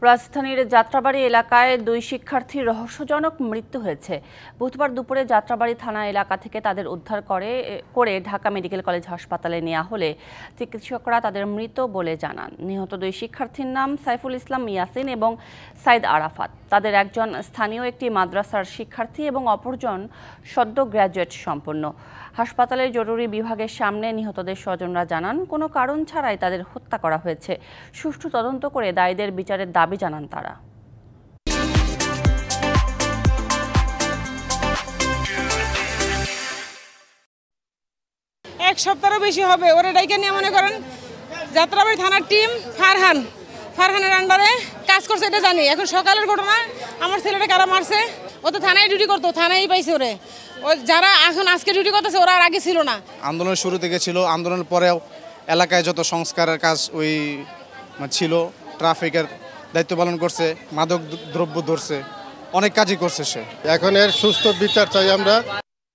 রাজধানীর যাত্রাবাড়ী এলাকায় দুই শিক্ষার্থীর রহস্যজনক মৃত্যু হয়েছে। বুধবার দুপুরে যাত্রাবাড়ী থানা এলাকা থেকে তাদের উদ্ধার করে ঢাকা মেডিকেল কলেজ হাসপাতালে নেওয়া হলে চিকিৎসকরা তাদের মৃত বলে জানান। নিহত দুই শিক্ষার্থীর নাম সাইফুল ইসলাম ইয়াসিন এবং সাইদ আরাফাত। তাদের একজন স্থানীয় একটি মাদ্রাসার শিক্ষার্থী এবং অপরজন সদ্য গ্র্যাজুয়েট সম্পন্ন। হাসপাতালের জরুরি বিভাগের সামনে নিহতদের স্বজনরা জানান, কোনো কারণ ছাড়াই তাদের হত্যা করা হয়েছে। সুষ্ঠু তদন্ত করে দায়ীদের বিচারের দাবি জানান তারা। এক সপ্তাহ বেশি হবে ওরা ডাইকে নিয়ে মনে করেন যাত্রাবাড়ী থানার টিম ফারহানের আন্ডারে কাজ করছে, এটা জানি। এখন সকালের ঘটনা, আমার ছেলেটা কারা মারছে, ও তো থানায় ডিউটি করতো, থানায় পাইছে ওরে। ও যারা এখন আজকে ডিউটি করতেছে ওরা আর আগে ছিল না। আন্দোলনের শুরু থেকে ছিল, আন্দোলনের পরেও এলাকায় যত সংস্কারের কাজ ওই ছিল, ট্রাফিকের দায়িত্ব পালন করছে, মাদক দ্রব্য ধরছে, অনেক কাজই করছে সে। এখন এর সুস্থ বিচার চাই আমরা।